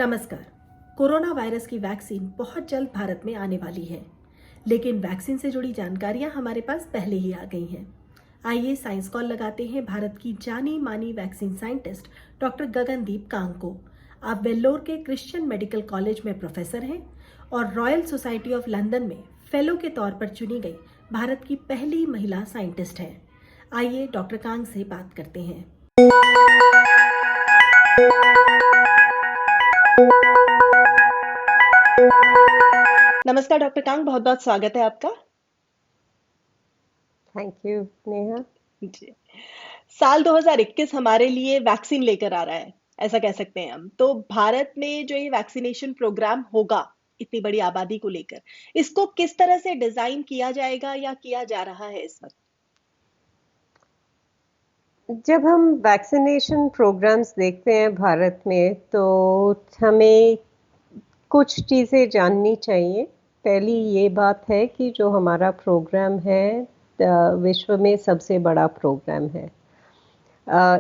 नमस्कार। Corona virus की vaccine बहुत जल्द भारत में आने वाली है, लेकिन वैक्सीन से जुड़ी जानकारियां हमारे पास पहले ही आ गई हैं। आइए साइंस कॉल लगाते हैं भारत की जानी मानी vaccine scientist doctor Gagandeep Kang को। आप वेल्लोर के क्रिश्चियन मेडिकल कॉलेज में प्रोफेसर हैं और रॉयल सोसाइटी ऑफ लंदन में फेलो के तौर पर चुनी गई भारत की पहली महिला साइंटिस्ट हैं। आइए डॉक्टर कांग से बात करते हैं। नमस्कार डॉक्टर कांग, बहुत बहुत स्वागत है आपका। Thank you Neha ji. साल 2021 हमारे लिए वैक्सीन लेकर आ रहा है, ऐसा कह सकते हैं हम। तो भारत में जो ये वैक्सीनेशन प्रोग्राम होगा इतनी बड़ी आबादी को लेकर, इसको किस तरह से डिजाइन किया जाएगा या किया जा रहा है इस वक्त? जब हम वैक्सीनेशन प्रोग्राम्स देखते हैं भारत में तो हमें कुछ चीज़ें जाननी चाहिए। पहली ये बात है कि जो हमारा प्रोग्राम है विश्व में सबसे बड़ा प्रोग्राम है।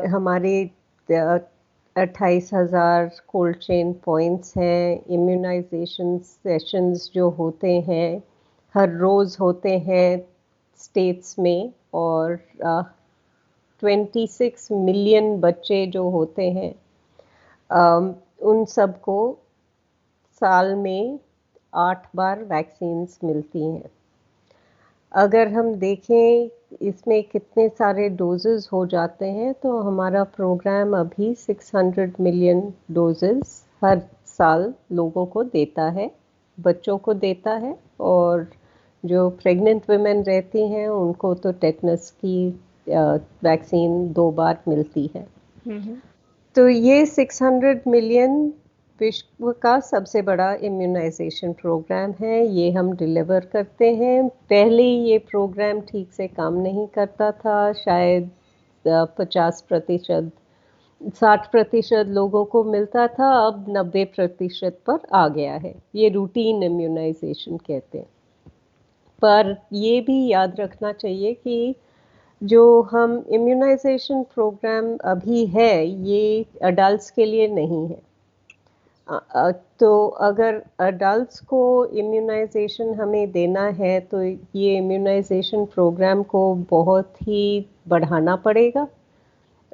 हमारे 28,000 कोल्ड चेन पॉइंट्स हैं। इम्यूनाइजेशन सेशंस जो होते हैं हर रोज़ होते हैं स्टेट्स में, और 26 मिलियन बच्चे जो होते हैं उन सबको साल में 8 बार वैक्सीन्स मिलती हैं। अगर हम देखें इसमें कितने सारे डोजेस हो जाते हैं तो हमारा प्रोग्राम अभी 600 मिलियन डोजेस हर साल लोगों को देता है, बच्चों को देता है। और जो प्रेग्नेंट वुमेन रहती हैं उनको तो टेटनस की वैक्सीन 2 बार मिलती है। तो ये 600 मिलियन विश्व का सबसे बड़ा इम्यूनाइजेशन प्रोग्राम है। ये हम डिलीवर करते हैं। पहले ये प्रोग्राम ठीक से काम नहीं करता था, शायद 50%, 60% लोगों को मिलता था, अब 90% पर आ गया है। ये रूटीन इम्यूनाइजेशन कहते हैं। पर ये भी याद रखना चाहिए कि जो हम इम्यूनाइजेशन प्रोग्राम अभी है ये अडल्ट्स के लिए नहीं है। तो अगर अडल्ट्स को इम्यूनाइजेशन हमें देना है तो ये इम्यूनाइजेशन प्रोग्राम को बहुत ही बढ़ाना पड़ेगा।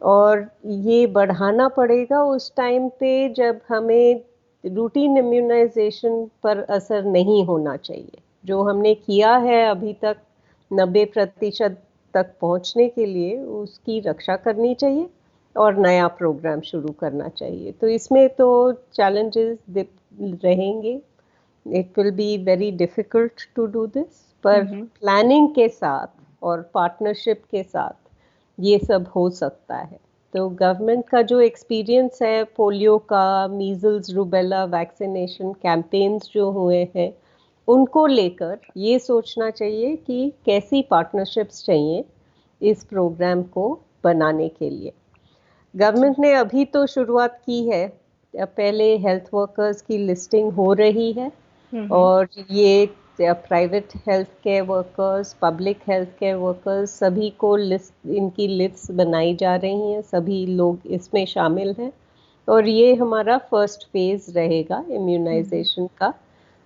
और ये बढ़ाना पड़ेगा उस टाइम पे जब हमें रूटीन इम्यूनाइजेशन पर असर नहीं होना चाहिए। जो हमने किया है अभी तक 90% तक पहुंचने के लिए उसकी रक्षा करनी चाहिए और नया प्रोग्राम शुरू करना चाहिए। तो इसमें तो चैलेंजेस रहेंगे। It will be very difficult to do this, पर प्लानिंग के साथ और पार्टनरशिप के साथ ये सब हो सकता है। तो गवर्नमेंट का जो एक्सपीरियंस है पोलियो का, मीजल्स रूबेला वैक्सीनेशन कैंपेन्स जो हुए हैं उनको लेकर ये सोचना चाहिए कि कैसी पार्टनरशिप्स चाहिए इस प्रोग्राम को बनाने के लिए। गवर्नमेंट ने अभी तो शुरुआत की है, पहले हेल्थ वर्कर्स की लिस्टिंग हो रही है और ये private health care workers, public health care workers सभी को इनकी लिस्ट बनाई जा रही हैं। सभी लोग इसमें शामिल हैं और ये हमारा फर्स्ट फेज रहेगा इम्यूनाइजेशन का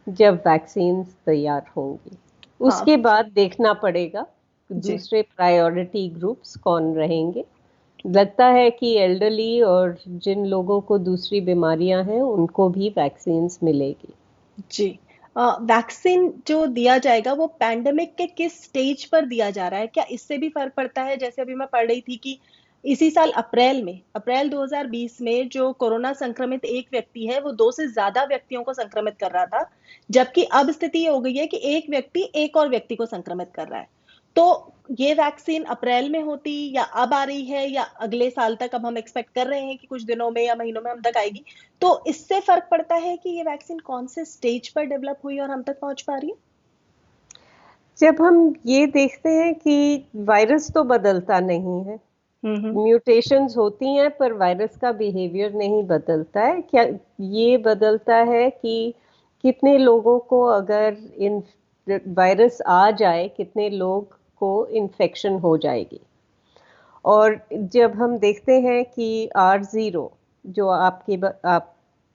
जब वैक्सीन्स तैयार होंगी। उसके बाद देखना पड़ेगा दूसरे प्रायोरिटी ग्रुप्स कौन रहेंगे। लगता है कि एल्डरली और जिन लोगों को दूसरी बीमारियां हैं उनको भी वैक्सीन्स मिलेगी। जी। वैक्सीन जो दिया जाएगा वो पैंडेमिक के किस स्टेज पर दिया जा रहा है? क्या इससे भी फर्क पड़ता है? जैसे अभी मैं पढ़ रही थी कि इसी साल अप्रैल 2020 में जो कोरोना संक्रमित एक व्यक्ति है वो 2 से ज्यादा व्यक्तियों को संक्रमित कर रहा था, जबकि अब स्थिति ये हो गई है कि एक व्यक्ति एक और व्यक्ति को संक्रमित कर रहा है। तो ये वैक्सीन अप्रैल में होती या अब आ रही है या अगले साल तक, अब हम एक्सपेक्ट कर रहे हैं कि कुछ दिनों में या महीनों में हम तक आएगी। तो इससे फर्क पड़ता है कि ये वैक्सीन कौन से स्टेज पर डेवलप हुई और हम तक पहुंच पा रही है? जब हम ये देखते हैं कि वायरस तो बदलता नहीं है, म्यूटेशंस होती हैं पर वायरस का बिहेवियर नहीं बदलता है। क्या ये बदलता है कि कितने लोगों को अगर इन वायरस आ जाए कितने लोग को इन्फेक्शन हो जाएगी। और जब हम देखते हैं कि R0 जो आप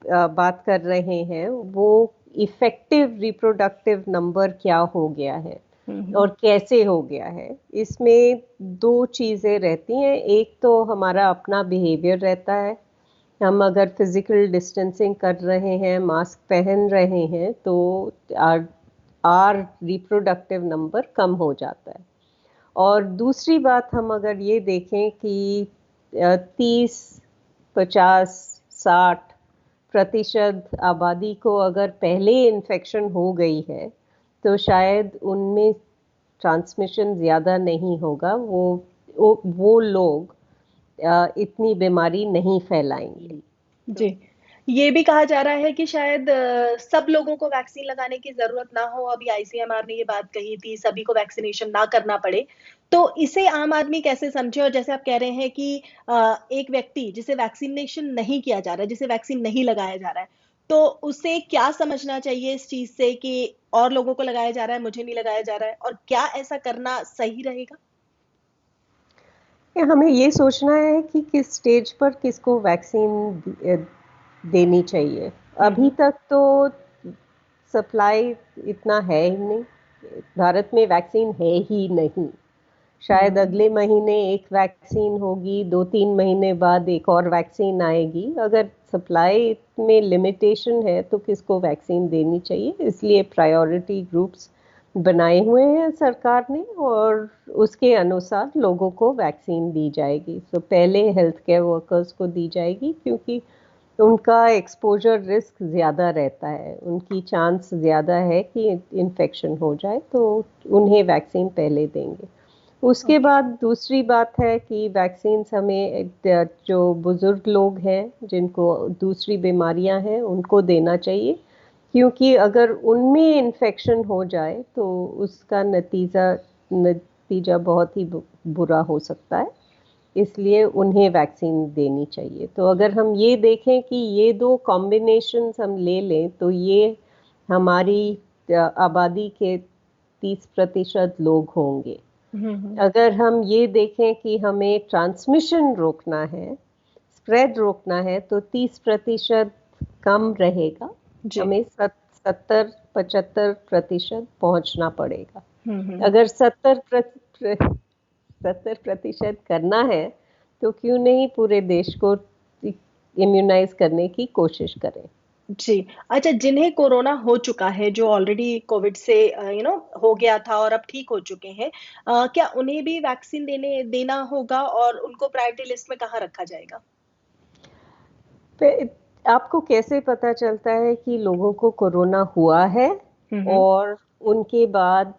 बात कर रहे हैं वो इफेक्टिव रिप्रोडक्टिव नंबर क्या हो गया है हम्म। और कैसे हो गया है। इसमें दो चीजें रहती हैं, एक तो हमारा अपना बिहेवियर रहता है। हम अगर फिजिकल डिस्टेंसिंग कर रहे हैं, मास्क पहन रहे हैं, तो आर आर रिप्रोडक्टिव नंबर कम हो जाता है। और दूसरी बात, हम अगर ये देखें कि 30, 50, 60% आबादी को अगर पहले इन्फेक्शन हो गई है तो शायद उनमें ट्रांसमिशन ज़्यादा नहीं होगा, वो लोग इतनी बीमारी नहीं फैलाएंगे। तो जी। ये भी कहा जा रहा है कि शायद सब लोगों को वैक्सीन लगाने की जरूरत ना हो। अभी आईसीएमआर ने ये बात कही थी, सभी को वैक्सीनेशन ना करना पड़े। तो इसे आम आदमी कैसे समझे? और जैसे आप कह रहे हैं कि एक व्यक्ति जिसे वैक्सीनेशन नहीं किया जा रहा है, जिसे वैक्सीन नहीं लगाया जा रहा है, तो उसे क्या समझना चाहिए इस चीज से कि और लोगों को लगाया जा रहा है, मुझे नहीं लगाया जा रहा है? और क्या ऐसा करना सही रहेगा? हमें ये सोचना है कि किस स्टेज पर किसको वैक्सीन देनी चाहिए। अभी हम्म। तक तो सप्लाई इतना है ही नहीं, भारत में वैक्सीन है ही नहीं। शायद हम्म। अगले महीने एक वैक्सीन होगी, 2-3 महीने बाद एक और वैक्सीन आएगी। अगर सप्लाई में लिमिटेशन है तो किसको वैक्सीन देनी चाहिए, इसलिए प्रायोरिटी ग्रुप्स बनाए हुए हैं सरकार ने, और उसके अनुसार लोगों को वैक्सीन दी जाएगी। तो पहले हेल्थ केयर वर्कर्स को दी जाएगी, क्योंकि उनका एक्सपोजर रिस्क ज़्यादा रहता है, उनकी चांस ज़्यादा है कि इन्फेक्शन हो जाए, तो उन्हें वैक्सीन पहले देंगे। उसके ओके। बाद दूसरी बात है कि वैक्सीन हमें जो बुजुर्ग लोग हैं जिनको दूसरी बीमारियां हैं उनको देना चाहिए, क्योंकि अगर उनमें इन्फेक्शन हो जाए तो उसका नतीजा नतीजा बहुत ही बुरा हो सकता है, इसलिए उन्हें वैक्सीन देनी चाहिए। तो अगर हम ये देखें कि ये दो कॉम्बिनेशंस हम ले लें तो ये हमारी आबादी के 30% लोग होंगे। हम्म। अगर हम ये देखें कि हमें ट्रांसमिशन रोकना है, स्प्रेड रोकना है, तो 30% कम रहेगा, जी। हमें 70-75% पहुंचना पड़ेगा। हम्म। अगर 70% करना है तो क्यों नहीं पूरे देश को इम्यूनाइज करने की कोशिश करें। जी। अच्छा, जिन्हें कोरोना हो चुका है, जो ऑलरेडी कोविड से हो गया था और अब ठीक हो चुके हैं, क्या उन्हें भी वैक्सीन देना होगा और उनको प्रायोरिटी लिस्ट में कहाँ रखा जाएगा? आपको कैसे पता चलता है कि लोगों को कोरोना हुआ है हम्म। और उनके बाद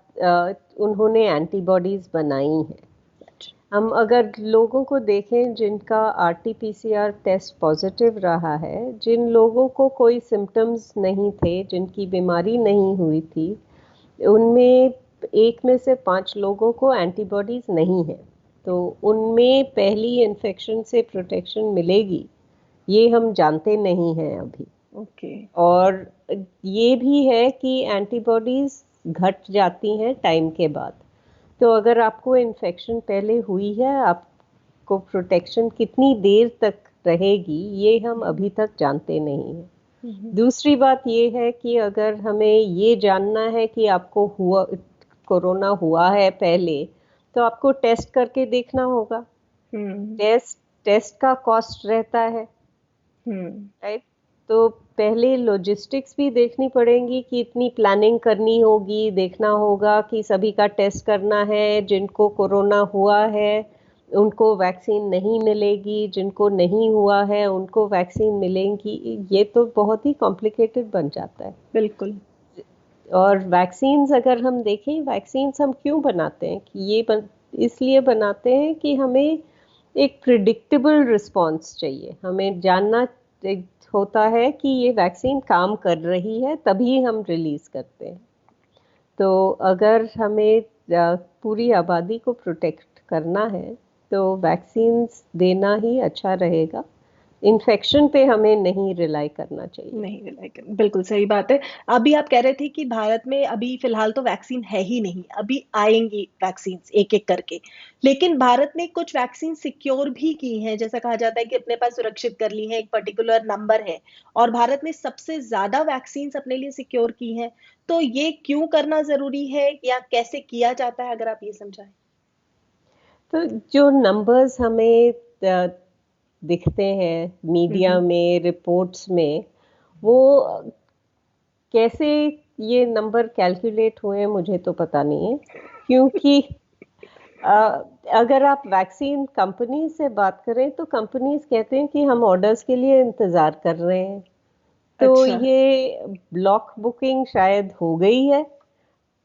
उन्होंने एंटीबॉडीज बनाई हैं? अच्छा। हम अगर लोगों को देखें जिनका आरटीपीसीआर टेस्ट पॉजिटिव रहा है, जिन लोगों को कोई सिम्टम्स नहीं थे, जिनकी बीमारी नहीं हुई थी, उनमें एक में से 5 लोगों को एंटीबॉडीज नहीं है। तो उनमें पहली इन्फेक्शन से प्रोटेक्शन मिलेगी, ये हम जानते नहीं हैं अभी। ओके। और ये भी है कि एंटीबॉडीज घट जाती हैं टाइम के बाद। तो अगर आपको इन्फेक्शन पहले हुई है, आपको प्रोटेक्शन कितनी देर तक रहेगी ये हम हम्म। अभी तक जानते नहीं हैं। हम्म। दूसरी बात ये है कि अगर हमें ये जानना है कि आपको हुआ कोरोना हुआ है पहले, तो आपको टेस्ट करके देखना होगा। हम्म। टेस्ट टेस्ट का कॉस्ट रहता है, हम्म। राइट? तो पहले लॉजिस्टिक्स भी देखनी पड़ेंगी कि इतनी प्लानिंग करनी होगी, देखना होगा कि सभी का टेस्ट करना है, जिनको कोरोना हुआ है उनको वैक्सीन नहीं मिलेगी, जिनको नहीं हुआ है उनको वैक्सीन मिलेंगी। ये तो बहुत ही कॉम्प्लिकेटेड बन जाता है। बिल्कुल। और वैक्सीन्स अगर हम देखें, वैक्सीन्स हम क्यों बनाते हैं कि इसलिए बनाते हैं कि हमें एक प्रिडिक्टेबल रिस्पॉन्स चाहिए, हमें जानना होता है कि ये वैक्सीन काम कर रही है, तभी हम रिलीज करते हैं। तो अगर हमें पूरी आबादी को प्रोटेक्ट करना है तो वैक्सीन्स देना ही अच्छा रहेगा। इन्फेक्शन पे हमें नहीं रिलाई करना चाहिए। नहीं, लाइक बिल्कुल सही बात है। अभी आप कह रहे थे कि भारत में अभी फिलहाल तो वैक्सीन है ही नहीं, अभी आएंगी वैक्सीन एक एक करके। लेकिन भारत ने कुछ वैक्सीन सिक्योर भी की हैं, जैसा कहा जाता है कि अपने पास सुरक्षित कर ली हैं, एक पर्टिकुलर नंबर है। और भारत ने सबसे ज्यादा वैक्सीन अपने लिए सिक्योर की हैं। तो ये क्यों करना जरूरी है या कैसे किया जाता है, अगर आप ये समझाएं। तो जो नंबर्स हमें दिखते हैं मीडिया हम्म। में, रिपोर्ट्स में, वो कैसे ये नंबर कैलकुलेट हुए हैं मुझे तो पता नहीं है, क्योंकि अ, अगर आप वैक्सीन कंपनी से बात करें तो कंपनीज कहते हैं कि हम ऑर्डर्स के लिए इंतजार कर रहे हैं। तो अच्छा। ये ब्लॉक बुकिंग शायद हो गई है,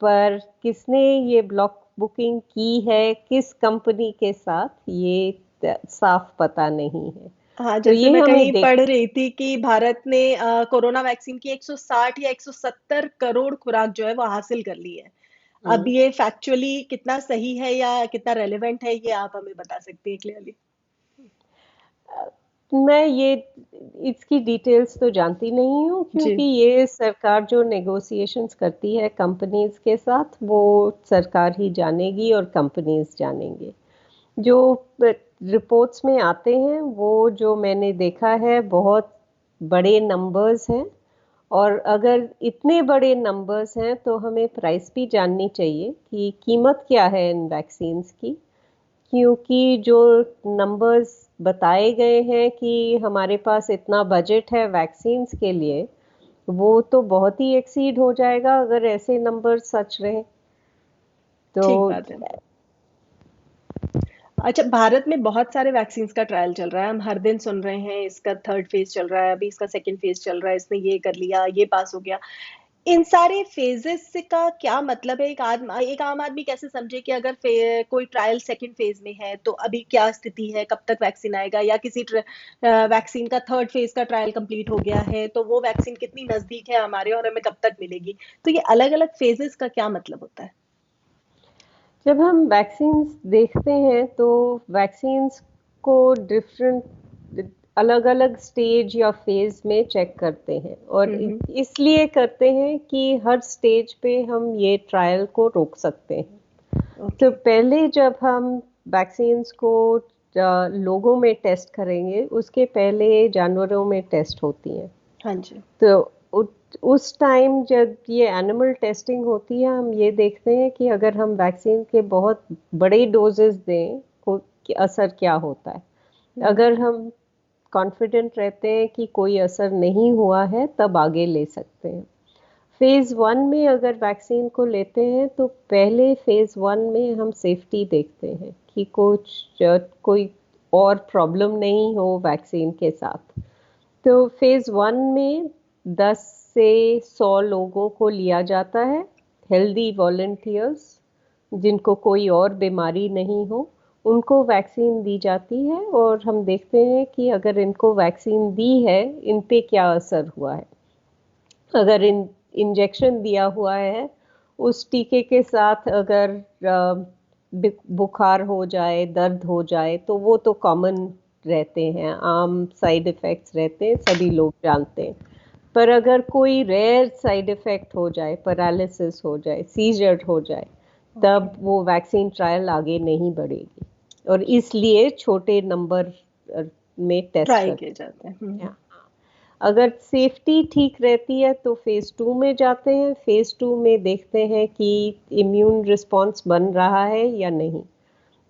पर किसने ये ब्लॉक बुकिंग की है, किस कंपनी के साथ, ये साफ पता नहीं है। हाँ, तो जैसे ये मैं हमें कहीं देख। पढ़ रही थी कि भारत ने कोरोना वैक्सीन की 160 या 170 करोड़ खुराक जो है वो हासिल कर ली है। अब हम्म। ये फैक्चुअली कितना सही है या कितना रेलेवेंट है, ये आप हमें बता सकती हैं क्लियरली। मैं ये इसकी डिटेल्स तो जानती नहीं हूँ, क्योंकि जी। ये सरकार जो नेगोशिएशंस करती है कंपनीज के साथ, वो सरकार ही जानेगी और कंपनीज जानेंगे। जो रिपोर्ट्स में आते हैं, वो जो मैंने देखा है, बहुत बड़े नंबर्स हैं। और अगर इतने बड़े नंबर्स हैं तो हमें प्राइस भी जाननी चाहिए कि कीमत क्या है इन वैक्सीन्स की, क्योंकि जो नंबर्स बताए गए हैं कि हमारे पास इतना बजट है वैक्सीन्स के लिए, वो तो बहुत ही एक्सीड हो जाएगा अगर ऐसे नंबर सच रहे तो। ठीक बात है। अच्छा, भारत में बहुत सारे वैक्सीन का ट्रायल चल रहा है, हम हर दिन सुन रहे हैं इसका थर्ड फेज चल रहा है, अभी इसका सेकंड फेज चल रहा है, इसने ये कर लिया, ये पास हो गया। इन सारे फेजेस का क्या मतलब है? एक आम आदमी कैसे समझे कि अगर कोई ट्रायल सेकंड फेज में है तो अभी क्या स्थिति है, कब तक वैक्सीन आएगा, या किसी वैक्सीन का थर्ड फेज का ट्रायल कंप्लीट हो गया है तो वो वैक्सीन कितनी नजदीक है हमारे और हमें कब तक मिलेगी। तो ये अलग अलग फेजेस का क्या मतलब होता है? जब हम वैक्सीन्स देखते हैं तो वैक्सीन्स को डिफरेंट अलग अलग स्टेज या फेज में चेक करते हैं, और हम्म। इसलिए करते हैं कि हर स्टेज पे हम ये ट्रायल को रोक सकते हैं। तो ओके। पहले जब हम वैक्सीन्स को लोगों में टेस्ट करेंगे, उसके पहले जानवरों में टेस्ट होती हैं। हाँ जी। तो उस टाइम जब ये एनिमल टेस्टिंग होती है, हम ये देखते हैं कि अगर हम वैक्सीन के बहुत बड़े डोजेस दें को कि असर क्या होता है। हम्म। अगर हम कॉन्फिडेंट रहते हैं कि कोई असर नहीं हुआ है, तब आगे ले सकते हैं। फेज वन में अगर वैक्सीन को लेते हैं तो पहले फेज वन में हम सेफ्टी देखते हैं कि कोई और प्रॉब्लम नहीं हो वैक्सीन के साथ। तो फेज वन में 10 से 100 लोगों को लिया जाता है, हेल्दी वॉलंटियर्स जिनको कोई और बीमारी नहीं हो, उनको वैक्सीन दी जाती है, और हम देखते हैं कि अगर इनको वैक्सीन दी है, इन पे क्या असर हुआ है। अगर इंजेक्शन दिया हुआ है, उस टीके के साथ अगर बुखार हो जाए, दर्द हो जाए, तो वो तो कॉमन रहते हैं, आम साइड इफेक्ट्स रहते हैं, सभी लोग जानते हैं। पर अगर कोई रेयर साइड इफेक्ट हो जाए, पैरालिसिस हो जाए, सीजर हो जाए, ओके। तब वो वैक्सीन ट्रायल आगे नहीं बढ़ेगी, और इसलिए छोटे नंबर में टेस्ट ट्राई किए करते जाते हैं। हैं। अगर सेफ्टी ठीक रहती है तो फेज टू में जाते हैं। फेज टू में देखते हैं कि इम्यून रिस्पॉन्स बन रहा है या नहीं।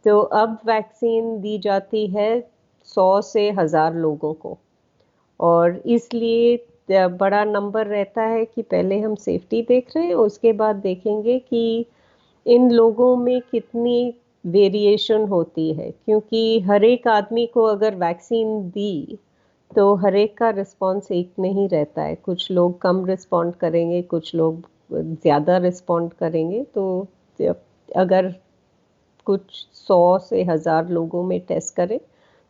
तो अब वैक्सीन दी जाती है 100 से 1000 लोगों को, और इसलिए बड़ा नंबर रहता है कि पहले हम सेफ्टी देख रहे हैं, उसके बाद देखेंगे कि इन लोगों में कितनी वेरिएशन होती है, क्योंकि हर एक आदमी को अगर वैक्सीन दी तो हर एक का रिस्पॉन्स एक नहीं रहता है। कुछ लोग कम रिस्पॉन्ड करेंगे, कुछ लोग ज़्यादा रिस्पॉन्ड करेंगे। तो अगर कुछ 100 से 1000 लोगों में टेस्ट करें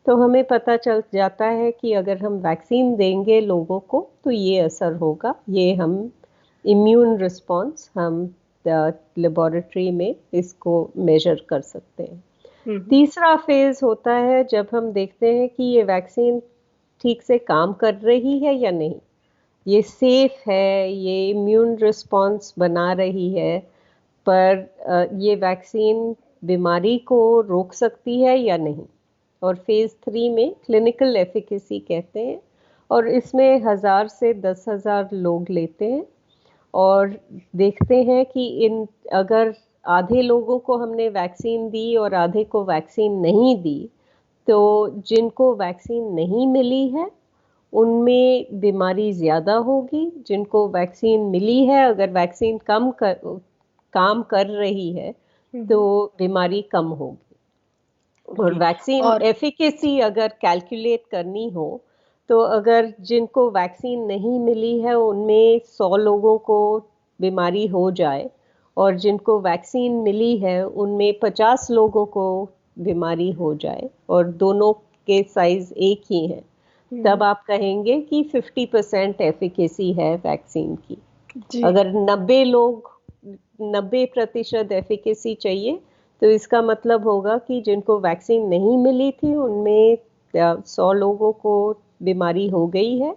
तो हमें पता चल जाता है कि अगर हम वैक्सीन देंगे लोगों को तो ये असर होगा। ये हम इम्यून रिस्पॉन्स हम लेबोरेटरी में इसको मेजर कर सकते हैं। हम्म। तीसरा फेज होता है जब हम देखते हैं कि ये वैक्सीन ठीक से काम कर रही है या नहीं, ये सेफ है, ये इम्यून रिस्पॉन्स बना रही है, पर ये वैक्सीन बीमारी को रोक सकती है या नहीं। और फेज 3 में क्लिनिकल एफिकेसी कहते हैं, और इसमें 1000 से 10,000 लोग लेते हैं और देखते हैं कि इन अगर आधे लोगों को हमने वैक्सीन दी और आधे को वैक्सीन नहीं दी, तो जिनको वैक्सीन नहीं मिली है उनमें बीमारी ज़्यादा होगी, जिनको वैक्सीन मिली है अगर वैक्सीन काम कर रही है तो बीमारी कम होगी। और वैक्सीन और एफिकेसी अगर कैलकुलेट करनी हो तो अगर जिनको वैक्सीन नहीं मिली है उनमें 100 लोगों को बीमारी हो जाए और जिनको वैक्सीन मिली है उनमें 50 लोगों को बीमारी हो जाए और दोनों के साइज एक ही हैं, तब आप कहेंगे कि 50% एफिकेसी है वैक्सीन की। जी। अगर 90% एफिकेसी चाहिए तो इसका मतलब होगा कि जिनको वैक्सीन नहीं मिली थी उनमें 100 लोगों को बीमारी हो गई है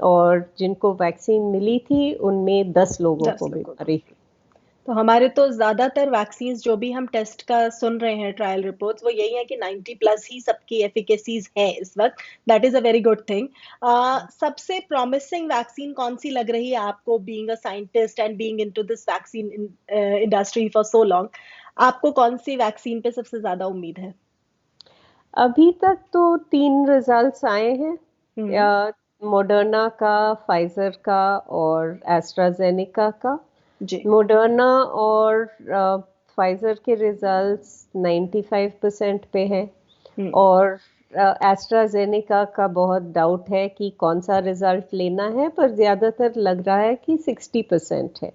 और जिनको वैक्सीन मिली थी उनमें 10 लोगों 10 को लोगों को। बीमारी। तो हमारे तो ज्यादातर वैक्सीन जो भी हम टेस्ट का सुन रहे हैं ट्रायल रिपोर्ट्स, वो यही है कि 90 प्लस ही सबकी एफिकेसीज है इस वक्त। That is a very good thing. सबसे प्रॉमिसिंग वैक्सीन कौन सी लग रही है आपको, being a scientist and being into this vaccine industry for so long? आपको कौन सी वैक्सीन पे सबसे ज्यादा उम्मीद है? अभी तक तो 3 रिजल्ट्स आए हैं, हम्म। मॉडर्ना का, फाइजर का और एस्ट्राजेनेका का। जी। मॉडर्ना और फाइजर के रिजल्ट्स 95% पे हैं हम्म। और एस्ट्राजेनेका का बहुत डाउट है कि कौन सा रिजल्ट लेना है, पर ज़्यादातर लग रहा है कि 60% है।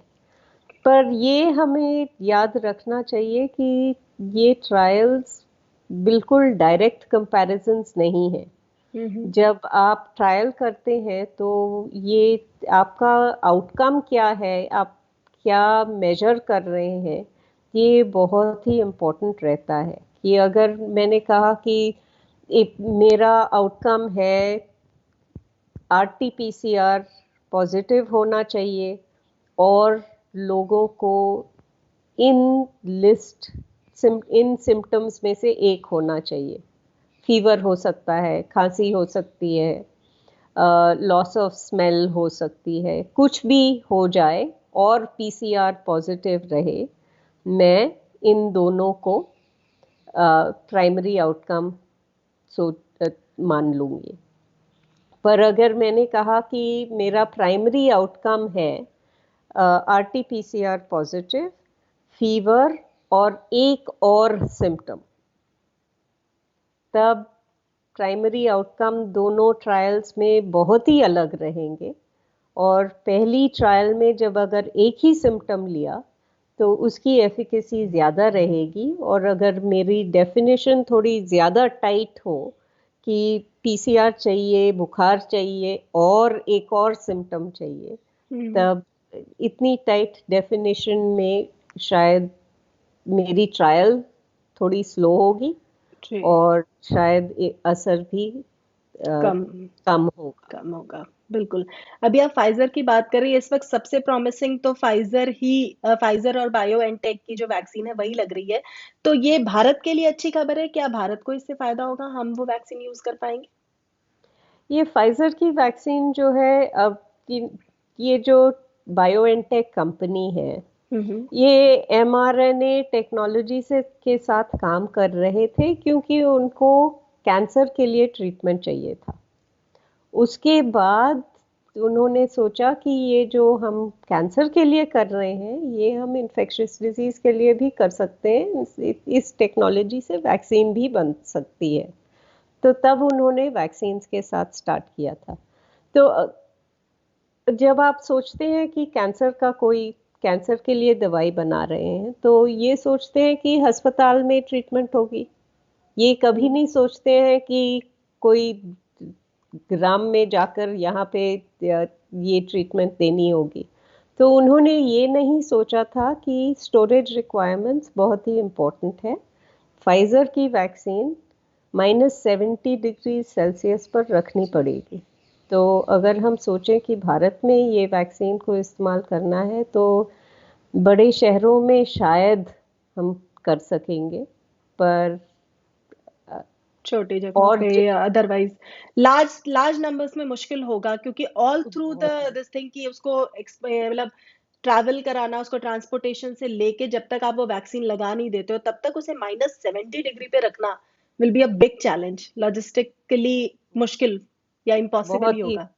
पर ये हमें याद रखना चाहिए कि ये ट्रायल्स बिल्कुल डायरेक्ट कंपैरिजंस नहीं है। हम्म। जब आप ट्रायल करते हैं तो ये आपका आउटकम क्या है, आप क्या मेजर कर रहे हैं, ये बहुत ही इम्पोर्टेंट रहता है। कि अगर मैंने कहा कि मेरा आउटकम है आरटीपीसीआर पॉजिटिव होना चाहिए और लोगों को इन लिस्ट इन सिम्टम्स में से एक होना चाहिए। फीवर हो सकता है, खांसी हो सकती है, लॉस ऑफ स्मेल हो सकती है, कुछ भी हो जाए और पीसीआर पॉजिटिव रहे, मैं इन दोनों को प्राइमरी आउटकम सो मान लूँगी। पर अगर मैंने कहा कि मेरा प्राइमरी आउटकम है आरटीपीसीआर पॉजिटिव, फीवर और एक और सिम्टम, तब प्राइमरी आउटकम दोनों ट्रायल्स में बहुत ही अलग रहेंगे। और पहली ट्रायल में जब अगर एक ही सिम्टम लिया तो उसकी एफिकेसी ज़्यादा रहेगी, और अगर मेरी डेफिनेशन थोड़ी ज़्यादा टाइट हो कि पीसीआर चाहिए, बुखार चाहिए और एक और सिम्टम चाहिए, तब इतनी टाइट डेफिनेशन में शायद मेरी ट्रायल थोड़ी स्लो होगी जी। और शायद असर भी कम कम होगा। कम होगा, बिल्कुल। अभी आप फाइजर की बात करें, इस वक्त सबसे प्रॉमिसिंग तो फाइजर ही, फाइजर और बायोएनटेक की जो वैक्सीन है वही लग रही है। तो ये भारत के लिए अच्छी खबर है, क्या भारत को इससे फायदा होगा, हम वो वैक्सीन यूज कर पाएंगे? ये फाइजर की वैक्सीन जो है, अब ये जो बायोएनटेक कंपनी है, हम्म। ये एमआरएनए टेक्नोलॉजी से के साथ काम कर रहे थे क्योंकि उनको कैंसर के लिए ट्रीटमेंट चाहिए था। उसके बाद उन्होंने सोचा कि ये जो हम कैंसर के लिए कर रहे हैं ये हम इन्फेक्शियस डिजीज के लिए भी कर सकते हैं, इस टेक्नोलॉजी से वैक्सीन भी बन सकती है। तो तब उन्होंने वैक्सीन्स के साथ स्टार्ट किया था। तो जब आप सोचते हैं कि कैंसर के लिए दवाई बना रहे हैं तो ये सोचते हैं कि अस्पताल में ट्रीटमेंट होगी। ये कभी नहीं सोचते हैं कि कोई ग्राम में जाकर यहाँ पे ये ट्रीटमेंट देनी होगी। तो उन्होंने ये नहीं सोचा था कि स्टोरेज रिक्वायरमेंट्स बहुत ही इम्पोर्टेंट है। फाइजर की वैक्सीन -70 डिग्री सेल्सियस पर रखनी पड़ेगी। तो अगर हम सोचें कि भारत में ये वैक्सीन को इस्तेमाल करना है तो बड़े शहरों में शायद हम कर सकेंगे, पर छोटी जगहों और पे या अदरवाइज लार्ज लार्ज नंबर्स में मुश्किल होगा, क्योंकि ऑल थ्रू द बहुत दिस थिंग कि उसको मतलब ट्रैवल कराना, उसको ट्रांसपोर्टेशन से लेके जब तक आप वो वैक्सीन लगा नहीं देते हो तब तक उसे -70 डिग्री पे रखना will be a big challenge, logistically मुश्किल या इम्पॉसिबल ही बहुत ही होगा।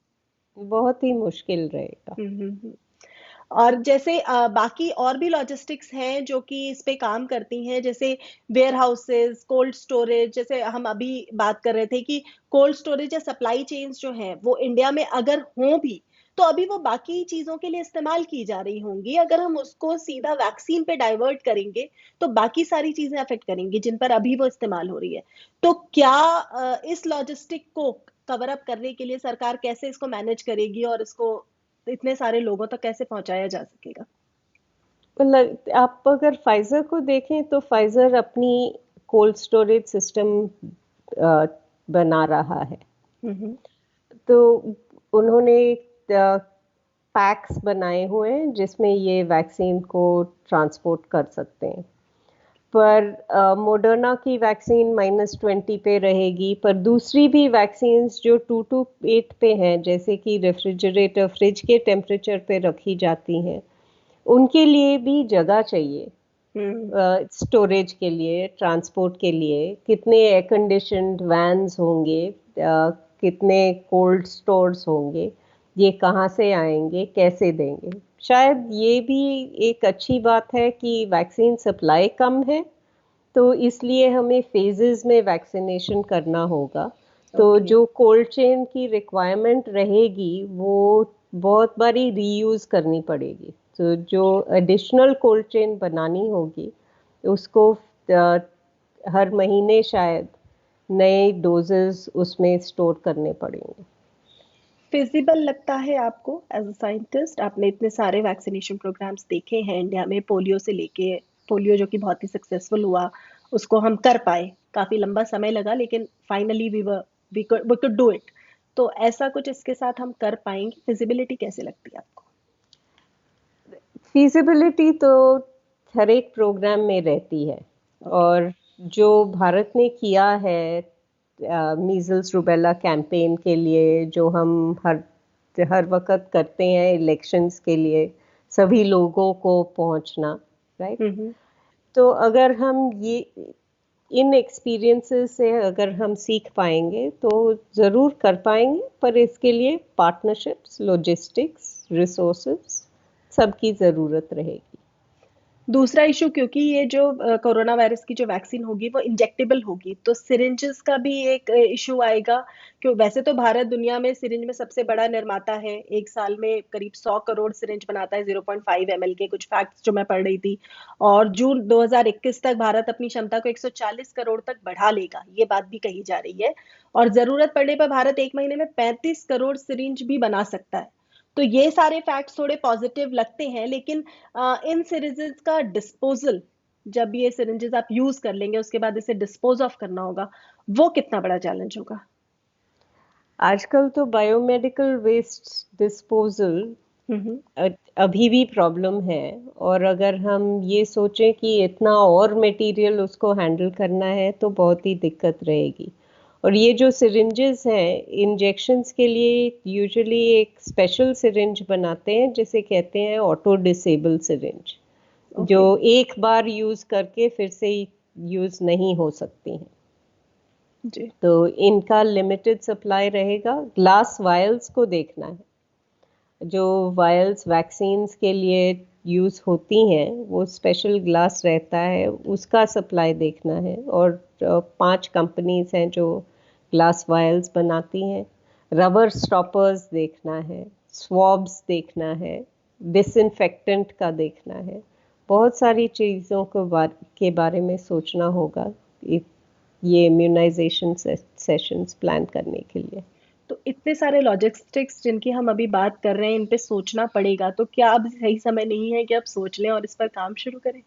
बहुत ही मुश्किल रहेगा। हम्म। और जैसे बाकी और भी लॉजिस्टिक्स हैं जो कि इस पे काम करती हैं, जैसे वेयर हाउसेस, कोल्ड स्टोरेज, जैसे हम अभी बात कर रहे थे कि कोल्ड स्टोरेज या सप्लाई चेन्स जो हैं वो इंडिया में अगर हों भी तो अभी वो बाकी चीजों के लिए इस्तेमाल की जा रही होंगी। अगर हम उसको सीधा वैक्सीन पे डाइवर्ट करेंगे तो बाकी सारी चीजें अफेक्ट करेंगी जिन पर अभी वो इस्तेमाल हो रही है। तो क्या इस लॉजिस्टिक को कवर अप करने के लिए सरकार कैसे इसको मैनेज करेगी और इसको इतने सारे लोगों तक कैसे पहुंचाया जा सकेगा? मतलब आप अगर फाइजर को देखें तो फाइजर अपनी कोल्ड स्टोरेज सिस्टम बना रहा है। हम्म। तो उन्होंने पैक्स बनाए हुए हैं जिसमें ये वैक्सीन को ट्रांसपोर्ट कर सकते हैं। पर मोडर्ना की वैक्सीन -20 पे रहेगी, पर दूसरी भी वैक्सीन्स जो 2 to 8 पे हैं, जैसे कि रेफ्रिजरेटर फ्रिज के टेम्परेचर पे रखी जाती हैं, उनके लिए भी जगह चाहिए। हम्म। स्टोरेज के लिए, ट्रांसपोर्ट के लिए कितने एयर कंडीशन्ड वैन्स होंगे, कितने कोल्ड स्टोर्स होंगे, ये कहाँ से आएंगे, कैसे देंगे। शायद ये भी एक अच्छी बात है कि वैक्सीन सप्लाई कम है, तो इसलिए हमें फेजेस में वैक्सीनेशन करना होगा। तो ओके। जो कोल्ड चेन की रिक्वायरमेंट रहेगी वो बहुत बारी रीयूज करनी पड़ेगी। तो जो एडिशनल कोल्ड चेन बनानी होगी उसको हर महीने शायद नए डोजेस उसमें स्टोर करने पड़ेंगे। फिजिबल लगता है आपको एज अ साइंटिस्ट? आपने इतने सारे वैक्सीनेशन प्रोग्राम्स देखे हैं इंडिया में, पोलियो से लेके, पोलियो जो कि बहुत ही सक्सेसफुल हुआ, उसको हम कर पाए, काफी लंबा समय लगा लेकिन finally we could do it. तो ऐसा कुछ इसके साथ हम कर पाएंगे? फिजिबिलिटी कैसे लगती है आपको? फीजिबिलिटी तो हर एक प्रोग्राम में रहती है। ओके। और जो भारत ने किया है मीजल्स रूबेला कैंपेन के लिए, जो हम हर हर वक्त करते हैं इलेक्शंस के लिए, सभी लोगों को पहुंचना, राइट। हम्म। तो अगर हम ये इन एक्सपीरियंसेस से अगर हम सीख पाएंगे तो ज़रूर कर पाएंगे, पर इसके लिए पार्टनरशिप्स, लॉजिस्टिक्स, रिसोर्सेज सबकी ज़रूरत रहेगी। दूसरा इशू, क्योंकि ये जो कोरोना वायरस की जो वैक्सीन होगी वो इंजेक्टेबल होगी, तो सिरिंजेस का भी एक इशू आएगा। क्यों, वैसे तो भारत दुनिया में सिरिंज में सबसे बड़ा निर्माता है, एक साल में करीब 100 करोड़ सिरिंज बनाता है 0.5 ml के, कुछ फैक्ट्स जो मैं पढ़ रही थी। और जून 2021 तक भारत अपनी क्षमता को 140 करोड़ तक बढ़ा लेगा, ये बात भी कही जा रही है। और जरूरत पड़ने पर भारत एक महीने में 35 करोड़ सिरिंज भी बना सकता है। तो ये सारे फैक्ट्स थोड़े पॉजिटिव लगते हैं, लेकिन इन सिरिंजेस का डिस्पोजल, जब ये सिरिंजेस आप यूज कर लेंगे उसके बाद इसे डिस्पोज ऑफ करना होगा, वो कितना बड़ा चैलेंज होगा? आजकल तो बायोमेडिकल वेस्ट डिस्पोजल हम्म। अभी भी प्रॉब्लम है। और अगर हम ये सोचें कि इतना और मटेरियल उसको हैंडल करना है तो बहुत ही दिक्कत रहेगी। और ये जो सिरिंजेस हैं इंजेक्शंस के लिए, यूजुअली एक स्पेशल सिरिंज बनाते हैं जिसे कहते हैं ऑटो डिसेबल सिरिंज, जो ओके। एक बार यूज करके फिर से यूज नहीं हो सकती हैं। जी। तो इनका लिमिटेड सप्लाई रहेगा। ग्लास वायल्स को देखना है, जो वायल्स वैक्सीन्स के लिए यूज़ होती हैं वो स्पेशल ग्लास रहता है, उसका सप्लाई देखना है। और 5 कंपनीज हैं जो ग्लास वायल्स बनाती हैं। रबर स्टॉपर्स देखना है, स्वॉब्स देखना है, डिसइंफेक्टेंट का देखना है। बहुत सारी चीज़ों के बारे में सोचना होगा ये इम्यूनाइजेशन सेशंस प्लान करने के लिए। तो इतने सारे लॉजिस्टिक्स जिनकी हम अभी बात कर रहे हैं, इन पे सोचना पड़ेगा, तो क्या अब सही समय नहीं है कि अब सोच लें और इस पर काम शुरू करें?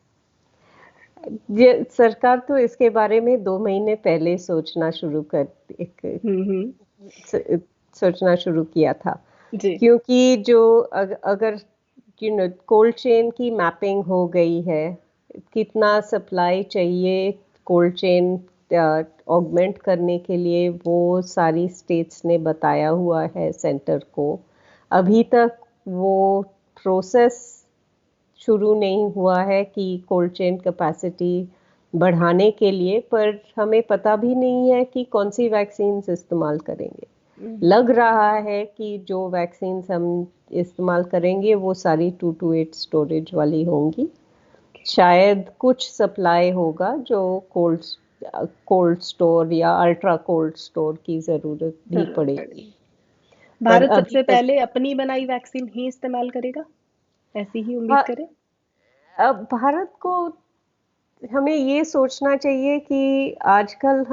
ये सरकार तो इसके बारे में 2 महीने पहले एक हम्म। स- सोचना शुरू किया था, जी। क्योंकि जो अगर कोल्ड चेन की मैपिंग हो गई है, कितना सप्लाई चाहिए कोल्ड चेन ऑगमेंट करने के लिए, वो सारी स्टेट्स ने बताया हुआ है सेंटर को। अभी तक वो प्रोसेस शुरू नहीं हुआ है कि कोल्ड चेन कैपेसिटी बढ़ाने के लिए, पर हमें पता भी नहीं है कि कौन सी वैक्सीन इस्तेमाल करेंगे। हम्म। लग रहा है कि जो वैक्सीन हम इस्तेमाल करेंगे वो सारी 2 to 8 स्टोरेज वाली होंगी। शायद कुछ सप्लाई होगा जो कोल्ड कोल्ड स्टोर या अल्ट्रा कोल्ड स्टोर की ज़रूरत भी जरूरत पड़ेगी। पड़ेगी। पर भारत अभी सबसे तक पहले अपनी बनाई वैक्सीन ही इस्तेमाल करेगा, ऐसी ही उम्मीद भा- करें। अब भारत को हमें ये सोचना चाहिए कि आजकल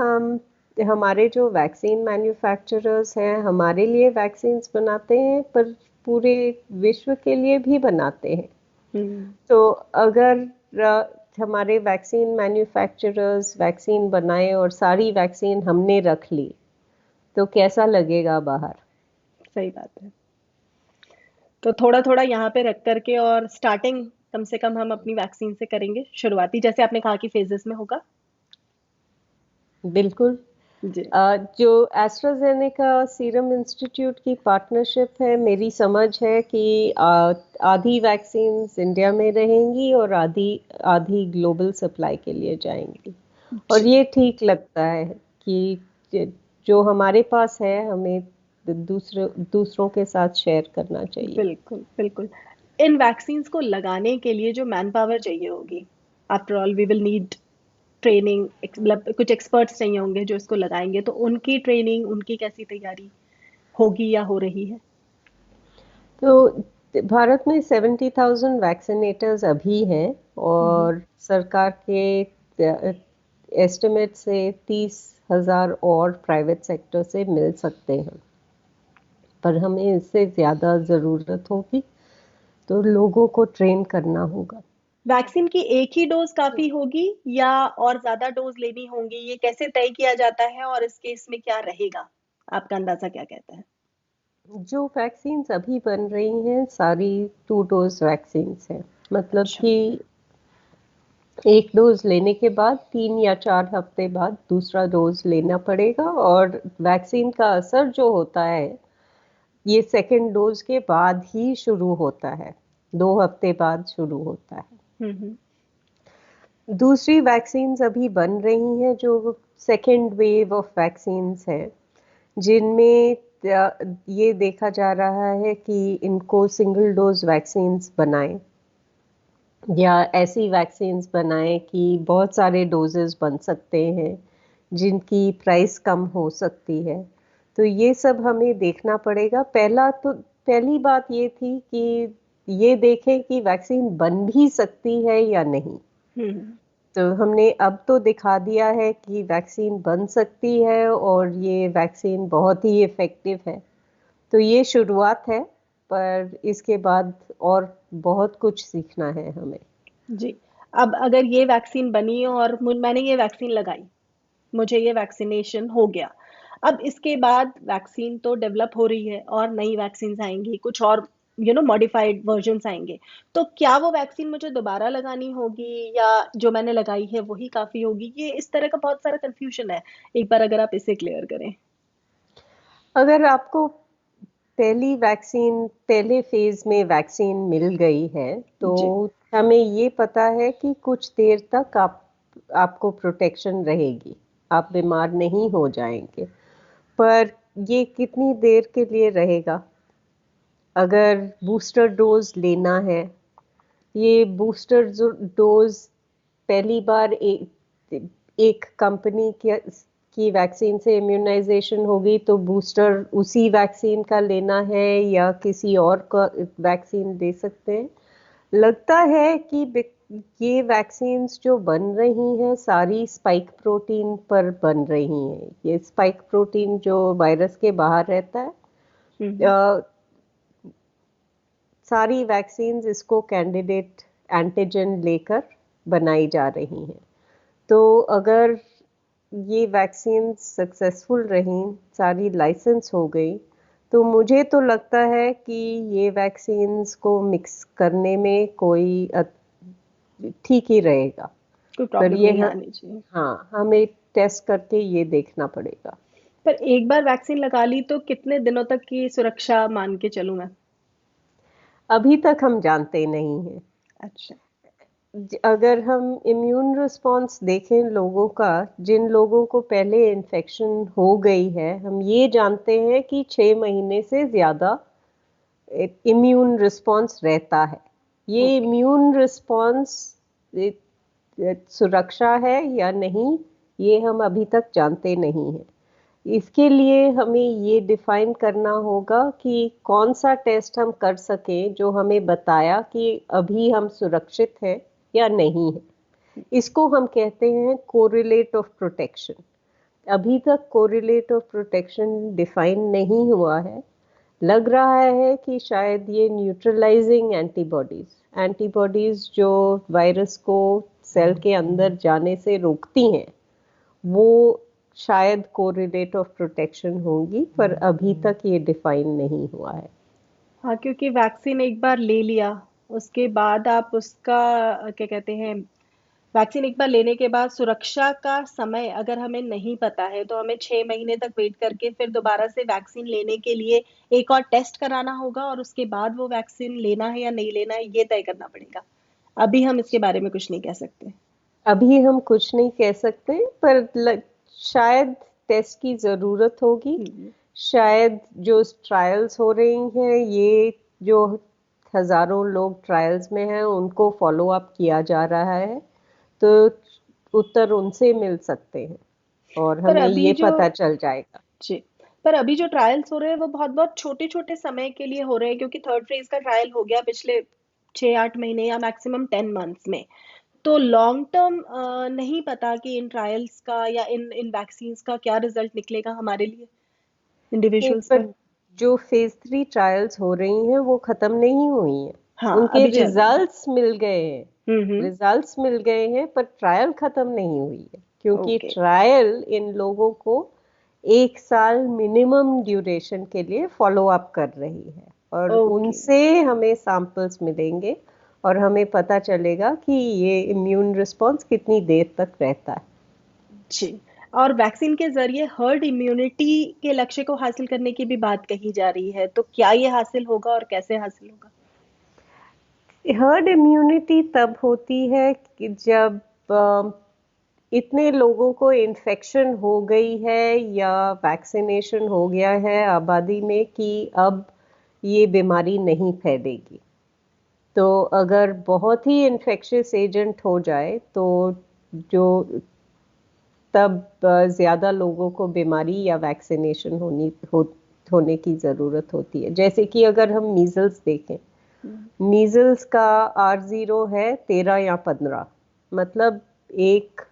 हमारे जो वैक्सीन मैन्युफैक्चरर्स हैं हमारे लिए वैक्सीन्स बनाते हैं, पर पूरे विश्व के लिए भी बनाते हैं। हम्म। तो अगर अ, हमारे वैक्सीन मैन्युफैक्चरर्स वैक्सीन बनाए और सारी वैक्सीन हमने रख ली, तो कैसा लगेगा बाहर? सही बात है। तो थोड़ा थोड़ा यहाँ पे रख करके, और स्टार्टिंग कम से कम हम अपनी वैक्सीन से करेंगे शुरुआती, जैसे आपने कहा कि फेजेस में होगा। बिल्कुल। जी। जो एस्ट्राजेनेका सीरम इंस्टीट्यूट की पार्टनरशिप है, मेरी समझ है कि आधी वैक्सीन्स इंडिया में रहेंगी और आधी आधी ग्लोबल सप्लाई के लिए जाएंगी। और जी। ये ठीक लगता है कि जो हमारे पास है हमें दूसरों के साथ शेयर करना चाहिए। बिल्कुल बिल्कुल। इन वैक्सीन्स को लगाने के लिए जो मैन पावर चाहिए होगी, after all we will need training, मतलब कुछ एक्सपर्ट्स चाहिए होंगे जो इसको लगाएंगे, तो उनकी ट्रेनिंग, उनकी कैसी तैयारी होगी या हो रही है? तो भारत में 70,000 वैक्सीनेटर्स अभी हैं, हम्म। और सरकार के एस्टिमेट से 30,000 और प्राइवेट सेक्टर से मिल सकते हैं, पर हमें इससे ज़्यादा ज़रूरत होगी, तो लोगों को ट्रेन करना होगा। वैक्सीन की एक ही डोज काफी होगी या और ज्यादा डोज लेनी होंगी, ये कैसे तय किया जाता है, और इस केस में क्या रहेगा? आपका अंदाजा क्या कहता है? जो वैक्सीन्स अभी बन रही हैं सारी 2 डोज वैक्सीन्स हैं, मतलब अच्छा। कि एक डोज लेने के बाद 3 या 4 हफ्ते बाद दूसरा डोज लेना पड़ेगा, और वैक्सीन का असर जो होता है ये सेकेंड डोज के बाद ही शुरू होता है, 2 हफ्ते बाद शुरू होता है। हम्म। दूसरी वैक्सीन्स अभी बन रही हैं जो सेकेंड वेव ऑफ वैक्सीन्स हैं, जिनमें ये देखा जा रहा है कि इनको सिंगल डोज वैक्सीन्स बनाएं या ऐसी वैक्सीन्स बनाएं कि बहुत सारे डोजेस बन सकते हैं, जिनकी प्राइस कम हो सकती है। तो ये सब हमें देखना पड़ेगा। पहली बात ये थी कि ये देखें कि वैक्सीन बन भी सकती है या नहीं। हम्म। तो हमने अब तो दिखा दिया है कि वैक्सीन बन सकती है और ये वैक्सीन बहुत ही इफ़ेक्टिव है। तो ये शुरुआत है, पर इसके बाद और बहुत कुछ सीखना है हमें। जी। अब अगर ये वैक्सीन बनी और मैंने ये वैक्सीन लगाई, मुझे ये वैक्सीनेशन हो गया, अब इसके बाद वैक्सीन तो डेवलप हो रही है और नई वैक्सीन आएंगी, कुछ और मॉडिफाइड वर्जन्स आएंगे, तो क्या वो वैक्सीन मुझे दोबारा लगानी होगी, या जो मैंने लगाई है वही काफी होगी? ये इस तरह का बहुत सारा कंफ्यूजन है, एक बार अगर आप इसे क्लियर करें। अगर आपको पहले फेज में वैक्सीन मिल गई है, तो जी। हमें ये पता है कि कुछ देर तक आपको प्रोटेक्शन रहेगी, आप बीमार नहीं हो जाएंगे। पर ये कितनी देर के लिए रहेगा? अगर बूस्टर डोज लेना है, ये डोज पहली बार एक कंपनी की वैक्सीन से इम्यूनाइजेशन होगी, तो बूस्टर उसी वैक्सीन का लेना है या किसी और का वैक्सीन दे सकते हैं। लगता है कि ये वैक्सीन्स जो बन रही हैं सारी स्पाइक प्रोटीन पर बन रही हैं। ये स्पाइक प्रोटीन जो वायरस के बाहर रहता है, हम्म। अ, सारी वैक्सीन्स इसको कैंडिडेट एंटीजन लेकर बनाई जा रही हैं। तो अगर ये वैक्सीन सक्सेसफुल रहीं, सारी लाइसेंस हो गई, तो मुझे तो लगता है कि ये वैक्सीन्स को मिक्स करने में कोई ठीक ही रहेगा। कोई पर प्रॉब्लम ये नहीं आनी चाहिए। हाँ, हमें टेस्ट करके ये देखना पड़ेगा। पर एक बार वैक्सीन लगा ली तो कितने दिनों तक की सुरक्षा मान के चलूं मैं? अभी तक हम जानते नहीं हैं। अच्छा। अगर हम इम्यून रिस्पॉन्स देखें लोगों का, जिन लोगों को पहले इन्फेक्शन हो गई है, हम ये जानते हैं कि 6 महीने से ज़्यादा इम्यून रिस्पॉन्स रहता है। ये ओके। इम्यून रिस्पॉन्स सुरक्षा है या नहीं, ये हम अभी तक जानते नहीं हैं। इसके लिए हमें ये डिफाइन करना होगा कि कौन सा टेस्ट हम कर सकें जो हमें बताया कि अभी हम सुरक्षित हैं या नहीं है। इसको हम कहते हैं कोरिलेट ऑफ प्रोटेक्शन। अभी तक कोरिलेट ऑफ प्रोटेक्शन डिफाइन नहीं हुआ है। लग रहा है कि शायद ये न्यूट्रलाइजिंग एंटीबॉडीज एंटीबॉडीज जो वायरस को सेल के अंदर जाने से रोकती हैं, वो शायद कोरिलेट ऑफ प्रोटेक्शन होंगी, पर अभी तक ये डिफाइन नहीं हुआ है। हाँ, क्योंकि वैक्सीन एक बार ले लिया, उसके बाद आप उसका क्या कहते हैं, वैक्सीन एक बार लेने के बाद सुरक्षा का समय अगर हमें नहीं पता है तो हमें 6 महीने तक वेट करके फिर दोबारा से वैक्सीन लेने के लिए एक और टेस्ट कराना होगा, और उसके बाद वो वैक्सीन लेना है या नहीं लेना है ये तय करना पड़ेगा। अभी हम इसके बारे में कुछ नहीं कह सकते। अभी हम कुछ नहीं कह सकते, पर शायद टेस्ट की जरूरत होगी। हम्म। शायद जो ट्रायल्स हो रही हैं, ये जो हजारों लोग ट्रायल्स में हैं, उनको फॉलो अप किया जा रहा है, तो उत्तर उनसे मिल सकते हैं और पर हमें अभी ये जो पता चल जाएगा। जी, पर अभी जो ट्रायल्स हो रहे हैं वो बहुत बहुत छोटे छोटे समय के लिए हो रहे हैं, क्योंकि थर्ड फेज का ट्रायल हो गया पिछले 6-8 महीने या मैक्सिमम 10 मंथ्स में। तो लॉन्ग टर्म नहीं पता कि इन ट्रायल्स का या इन इन वैक्सीन्स का क्या रिजल्ट निकलेगा हमारे लिए, नहीं, इंडिविजुअल्स पर पर। जो फेज 3 ट्रायल्स हो रही हैं वो खत्म नहीं हुई हैं। हाँ, उनके अभी चल रही है। रिजल्ट्स मिल गए हैं। हम्म। रिजल्ट्स मिल गए हैं, पर ट्रायल खत्म नहीं हुई है, क्योंकि ओके। ट्रायल इन लोगों को 1 साल मिनिमम ड्यूरेशन के लिए फॉलो अप कर रही है, और ओके। उनसे हमें सैंपल्स मिलेंगे और हमें पता चलेगा कि ये इम्यून रिस्पॉन्स कितनी देर तक रहता है। जी। और वैक्सीन के जरिए हर्ड इम्यूनिटी के लक्ष्य को हासिल करने की भी बात कही जा रही है, तो क्या ये हासिल होगा और कैसे हासिल होगा? हर्ड इम्यूनिटी तब होती है कि जब इतने लोगों को इन्फेक्शन हो गई है या वैक्सीनेशन हो गया है आबादी में कि अब ये बीमारी नहीं फैलेगी। तो अगर बहुत ही इन्फेक्शियस एजेंट हो जाए तो जो तब ज़्यादा लोगों को बीमारी या वैक्सीनेशन होने की ज़रूरत होती है। जैसे कि अगर हम मीजल्स देखें, हम्म। मीजल्स का R0 है 13 या 15। मतलब एक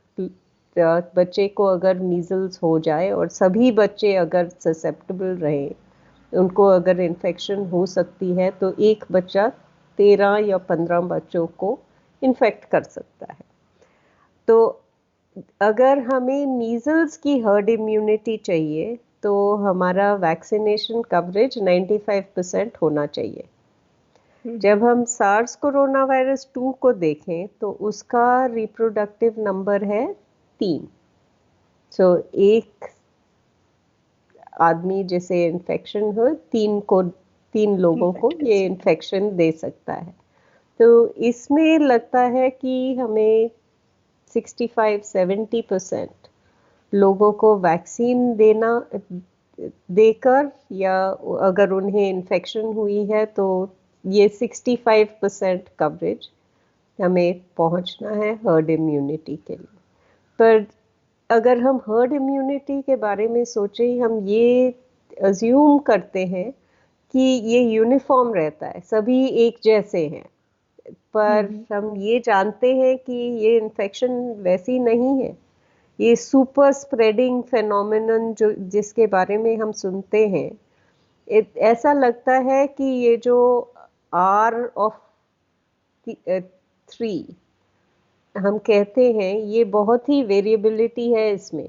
बच्चे को अगर मीजल्स हो जाए, और सभी बच्चे अगर ससेप्टेबल रहे, उनको अगर इन्फेक्शन हो सकती है, तो एक बच्चा 13 या 15 बच्चों को इन्फेक्ट कर सकता है। तो अगर हमें मीजल्स की हर्ड इम्यूनिटी चाहिए, तो हमारा वैक्सीनेशन कवरेज 95% होना चाहिए। हम्म। जब हम सार्स कोरोना वायरस 2 को देखें तो उसका रिप्रोडक्टिव नंबर है 3। सो एक आदमी जिसे इन्फेक्शन हो, 3 लोगों को इन्फेक्ट कर ये सकते हैं। इन्फेक्शन दे सकता है। तो इसमें लगता है कि हमें 65-70% लोगों को वैक्सीन देकर, या अगर उन्हें इन्फेक्शन हुई है तो ये 65% कवरेज हमें पहुंचना है हर्ड इम्यूनिटी के लिए। पर अगर हम हर्ड इम्यूनिटी के बारे में सोचें, हम ये अज्यूम करते हैं कि ये यूनिफॉर्म रहता है, सभी एक जैसे हैं। पर हम्म। हम ये जानते हैं कि ये इन्फेक्शन वैसी नहीं है। ये सुपर स्प्रेडिंग फेनोमेनन जो जिसके बारे में हम सुनते हैं, ऐसा लगता है कि ये जो R of 3 हम कहते हैं ये बहुत ही वेरिएबिलिटी है इसमें।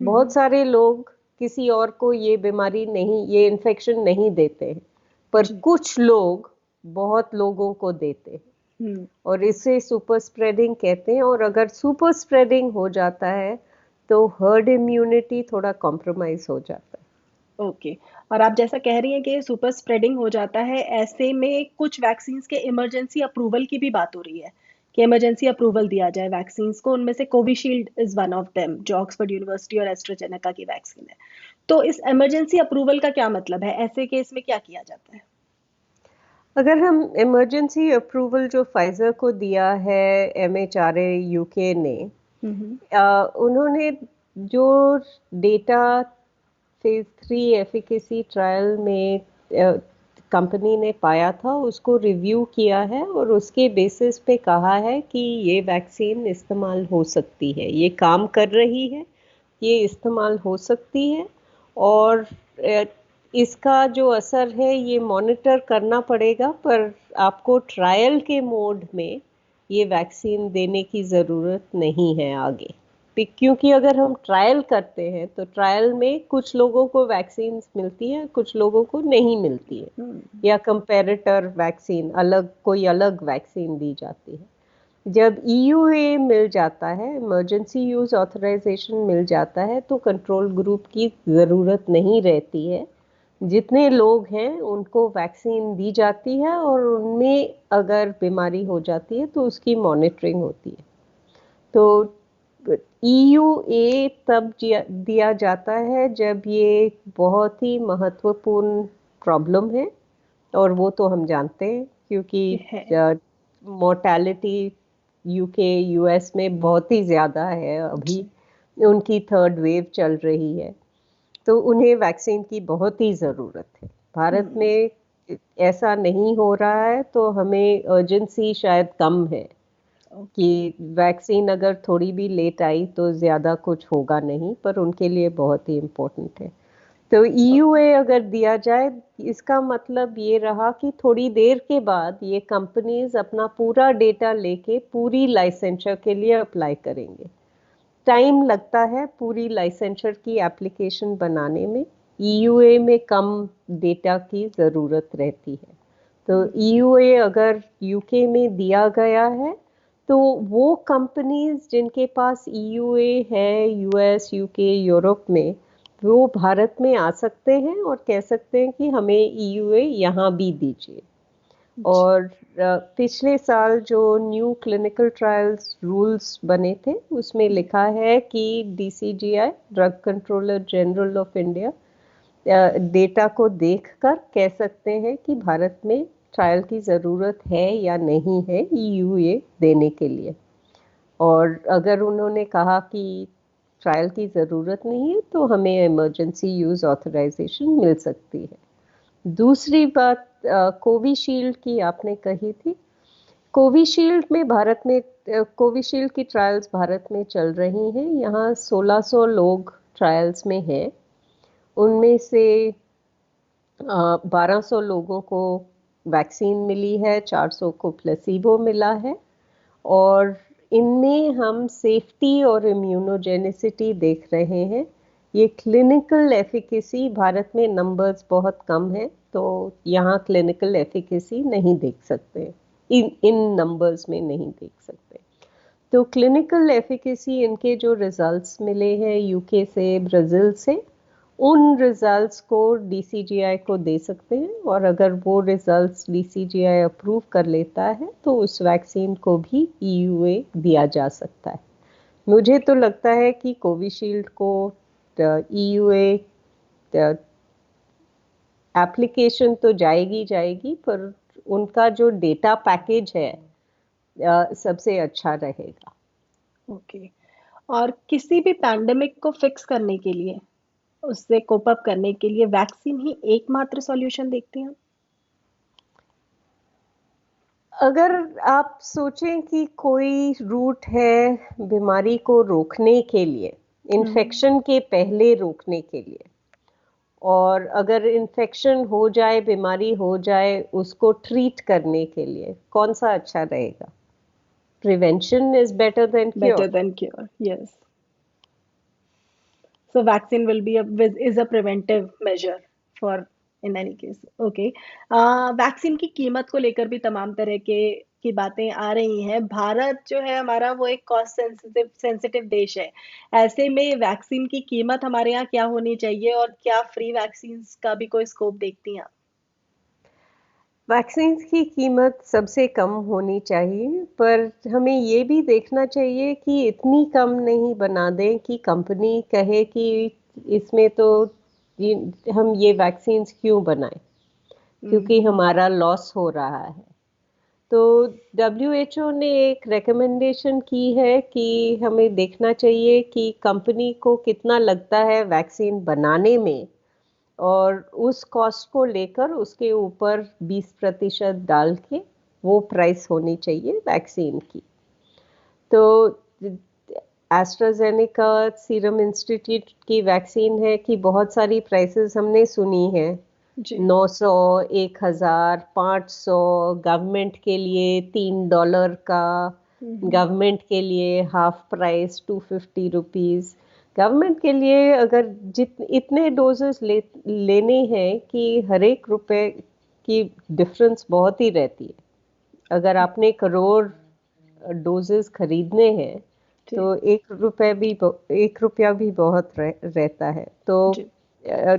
बहुत हम्म। सारे लोग किसी और को ये बीमारी नहीं, ये इन्फेक्शन नहीं देते हैं, पर जी। कुछ लोग बहुत लोगों को देते हैं हम्म। और इसे सुपर स्प्रेडिंग कहते हैं। और अगर सुपर स्प्रेडिंग हो जाता है तो हर्ड इम्यूनिटी थोड़ा कॉम्प्रोमाइज हो जाता है। ओके। और आप जैसा कह रही हैं कि सुपर स्प्रेडिंग हो जाता है, ऐसे में कुछ वैक्सीन्स के इमरजेंसी अप्रूवल की भी बात हो रही है कि इमरजेंसी अप्रूवल दिया जाए वैक्सीन्स को। उनमें से Covishield is one of them, जो ऑक्सफोर्ड यूनिवर्सिटी और एस्ट्राजेनेका की वैक्सीन है। तो इस इमरजेंसी अप्रूवल का क्या मतलब है? ऐसे केस में क्या किया जाता है? अगर हम इमरजेंसी अप्रूवल जो फाइजर को दिया है एमएचआरए यूके ने, हम्म। उन्होंने जो डेटा फेज 3 एफिकेसी ट्रायल में कंपनी ने पाया था उसको रिव्यू किया है और उसके बेसिस पे कहा है कि ये वैक्सीन इस्तेमाल हो सकती है, ये काम कर रही है, ये इस्तेमाल हो सकती है। और अ, इसका जो असर है ये मॉनिटर करना पड़ेगा, पर आपको ट्रायल के मोड में ये वैक्सीन देने की ज़रूरत नहीं है आगे। क्योंकि अगर हम ट्रायल करते हैं तो ट्रायल में कुछ लोगों को वैक्सीन मिलती है, कुछ लोगों को नहीं मिलती है, हम्म। या कंपैरेटर वैक्सीन अलग, कोई अलग वैक्सीन दी जाती है। जब ईयूए मिल जाता है, इमरजेंसी यूज ऑथराइजेशन मिल जाता है, तो कंट्रोल ग्रुप की ज़रूरत नहीं रहती है। जितने लोग हैं उनको वैक्सीन दी जाती है और उनमें अगर बीमारी हो जाती है तो उसकी मॉनिटरिंग होती है। तो ईयूए तब दिया जाता है जब ये बहुत ही महत्वपूर्ण प्रॉब्लम है, और वो तो हम जानते हैं क्योंकि ये है। मोर्टेलिटी यूके यूएस में बहुत ही ज़्यादा है अभी, जी। उनकी थर्ड वेव चल रही है, तो उन्हें वैक्सीन की बहुत ही ज़रूरत है। भारत हम्म। में ऐसा नहीं हो रहा है तो हमें अर्जेंसी शायद कम है कि ओके। वैक्सीन अगर थोड़ी भी लेट आई तो ज़्यादा कुछ होगा नहीं, पर उनके लिए बहुत ही इम्पोर्टेंट है। तो ओके। ईयूए अगर दिया जाए, इसका मतलब ये रहा कि थोड़ी देर के बाद ये कंपनीज अपना पूरा डेटा लेके पूरी लाइसेंचर के लिए अप्लाई करेंगे। टाइम लगता है पूरी लाइसेंचर की एप्लीकेशन बनाने में, ईयूए में कम डेटा की ज़रूरत रहती है। तो ईयूए अगर यूके में दिया गया है तो वो कंपनीज जिनके पास ईयूए है यूएस, यूके, यूरोप में, वो भारत में आ सकते हैं और कह सकते हैं कि हमें ईयूए यहाँ भी दीजिए। जी। और पिछले साल जो न्यू क्लिनिकल ट्रायल्स रूल्स बने थे उसमें लिखा है कि DCGI, drug controller general of India, data को देखकर कह सकते हैं कि भारत में ट्रायल की ज़रूरत है या नहीं है ईयूए देने के लिए। और अगर उन्होंने कहा कि ट्रायल की ज़रूरत नहीं है तो हमें इमरजेंसी यूज़ ऑथराइजेशन मिल सकती है। दूसरी बात कोविशील्ड की आपने कही थी। कोविशील्ड में भारत में कोविशील्ड की ट्रायल्स भारत में चल रही हैं। यहाँ 1600 लोग ट्रायल्स में हैं। उनमें से 1200 लोगों को वैक्सीन मिली है, 400 को प्लेसिबो मिला है। और इनमें हम सेफ्टी और इम्यूनोजेनिसिटी देख रहे हैं। ये क्लिनिकल एफिकेसी, भारत में नंबर्स बहुत कम है तो यहाँ क्लिनिकल एफिकेसी नहीं देख सकते, इन इन नंबर्स में नहीं देख सकते। तो क्लिनिकल एफिकेसी इनके जो रिजल्ट्स मिले हैं यूके से, ब्राज़ील से, उन रिजल्ट्स को डीसीजीआई को दे सकते हैं, और अगर वो रिजल्ट्स डीसीजीआई अप्रूव कर लेता है तो उस वैक्सीन को भी ईयूए दिया जा सकता है। मुझे तो लगता है कि कोविशील्ड को ईयूए एप्लीकेशन तो जाएगी जाएगी, पर उनका जो डेटा पैकेज है सबसे अच्छा रहेगा। ओके। और किसी भी पैंडेमिक को फिक्स करने के लिए, उससे कोप अप करने के लिए वैक्सीन ही एकमात्र सॉल्यूशन देखते हैं? अगर आप सोचें कि कोई रूट है बीमारी को रोकने के लिए, हम्म। इन्फेक्शन के पहले रोकने के लिए, और अगर इन्फेक्शन हो जाए, बीमारी हो जाए, उसको ट्रीट करने के लिए कौन सा अच्छा रहेगा? prevention is better than better cure. than cure. Yes. So vaccine will be is a preventive measure for in any case. Okay. Vaccine की कीमत को लेकर भी तमाम तरह के की बातें आ रही हैं। भारत जो है हमारा वो एक कॉस्ट सेंसिटिव देश है। ऐसे में वैक्सीन की कीमत हमारे यहाँ क्या होनी चाहिए और क्या फ्री वैक्सीन्स का भी कोई स्कोप देखती हैं आप? वैक्सीन्स की कीमत सबसे कम होनी चाहिए, पर हमें ये भी देखना चाहिए कि इतनी कम नहीं बना दें कि कंपनी कहे कि इसमें तो हम ये वैक्सीन्स क्यों बनाएं, क्योंकि हम्म। हमारा लॉस हो रहा है। तो WHO ने एक रिकमेंडेशन की है कि हमें देखना चाहिए कि कंपनी को कितना लगता है वैक्सीन बनाने में, और उस कॉस्ट को लेकर उसके ऊपर 20% डाल के वो प्राइस होनी चाहिए वैक्सीन की। तो एस्ट्राजेनेका सीरम इंस्टीट्यूट की वैक्सीन है कि बहुत सारी प्राइसेस हमने सुनी है, जी। 900, 1000, 500, गवर्नमेंट के लिए $3 का, हम्म। गवर्नमेंट के लिए हाफ प्राइस ₹250। गवर्नमेंट के लिए अगर इतने डोजेस लेने हैं कि हर एक रुपए की डिफरेंस बहुत ही रहती है। अगर आपने करोड़ डोजेस खरीदने हैं जी। तो एक रुपया भी बहुत रहता है। तो जी। अ,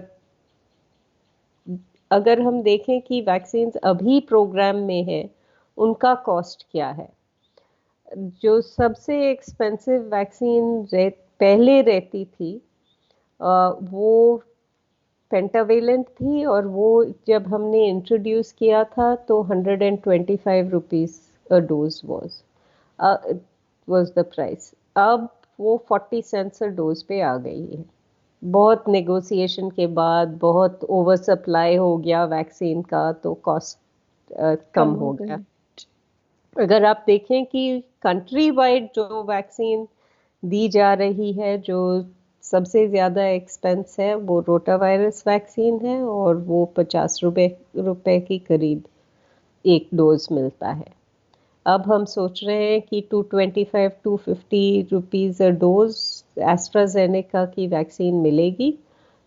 अगर हम देखें कि वैक्सीन्स अभी प्रोग्राम में है, उनका कॉस्ट क्या है। जो सबसे एक्सपेंसिव वैक्सीन पहले रहती थी, वो पेंटावेलेंट थी, और वो जब हमने इंट्रोड्यूस किया था तो ₹125 अ डोज वाज द प्राइस। अब वो 40 सेंट्स अ डोज पे आ गई है। बहुत नेगोशिएशन के बाद बहुत ओवर सप्लाई हो गया वैक्सीन का, तो कॉस्ट कम कम हो हो गई। गया। अगर आप देखें कि कंट्री वाइड जो वैक्सीन दी जा रही है, जो सबसे ज़्यादा एक्सपेंस है, वो रोटा वायरस वैक्सीन है, और वो ₹50 की करीब एक डोज मिलता है। अब हम सोच रहे हैं कि 225 ₹250 अ डोज एस्ट्राजेनेका की वैक्सीन मिलेगी,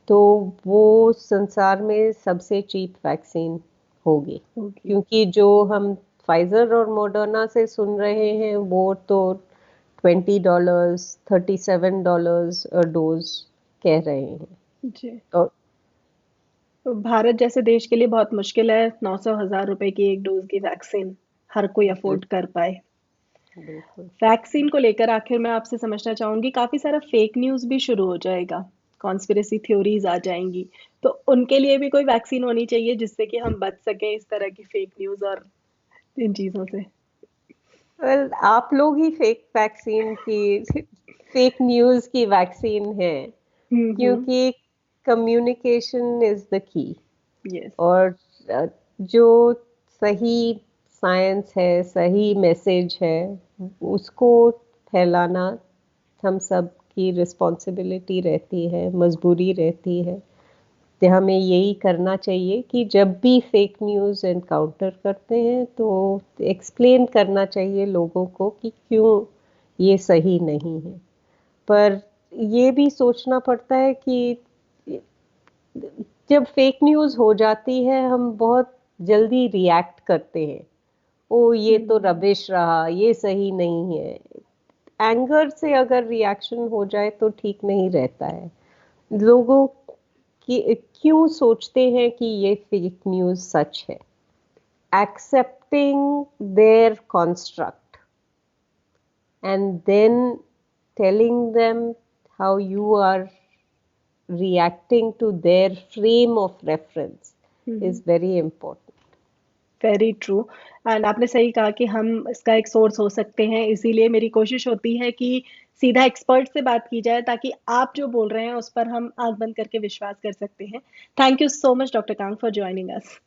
तो वो संसार में सबसे चीप वैक्सीन होगी। होगी। क्योंकि जो हम फाइजर और मॉडर्ना से सुन रहे हैं वो तो $20, $37 अ डोज कह रहे हैं। जी। और तो भारत जैसे देश के लिए बहुत मुश्किल है 900 1000 रुपए की एक डोज की वैक्सीन हर कोई अफोर्ड कर पाए। बिल्कुल। वैक्सीन को लेकर आखिर मैं आपसे समझना चाहूंगी, काफी सारा फेक न्यूज भी शुरू हो जाएगा, कॉन्स्पिरेसी थ्योरीज आ जाएंगी, तो उनके लिए भी कोई वैक्सीन होनी चाहिए जिससे कि हम बच सके इस तरह की फेक न्यूज और इन चीजों से। वेल, आप लोग ही फेक न्यूज की वैक्सीन है, हम्म। क्योंकि communication is the key. Yes. और अ, जो सही साइंस है, सही मैसेज है, उसको फैलाना हम सब की रिस्पॉन्सिबिलिटी रहती है, मजबूरी रहती है। तो हमें यही करना चाहिए कि जब भी फेक न्यूज़ एनकाउंटर करते हैं तो एक्सप्लेन करना चाहिए लोगों को कि क्यों ये सही नहीं है। पर ये भी सोचना पड़ता है कि जब फेक न्यूज़ हो जाती है हम बहुत जल्दी रिएक्ट करते हैं, ओ ये तो हम्म। रबिश रहा, ये सही नहीं है। एंगर से अगर रिएक्शन हो जाए तो ठीक नहीं रहता है। लोगों कि क्यों सोचते हैं कि ये फेक न्यूज़ सच है। Accepting their construct and then telling them how you are reacting to their frame of reference is very important. Very true. And आपने सही कहा कि हम इसका एक सोर्स हो सकते हैं, इसीलिए मेरी कोशिश होती है कि सीधा एक्सपर्ट से बात की जाए ताकि आप जो बोल रहे हैं उस पर हम आंख बंद करके विश्वास कर सकते हैं। Thank you so much doctor Kang for joining us.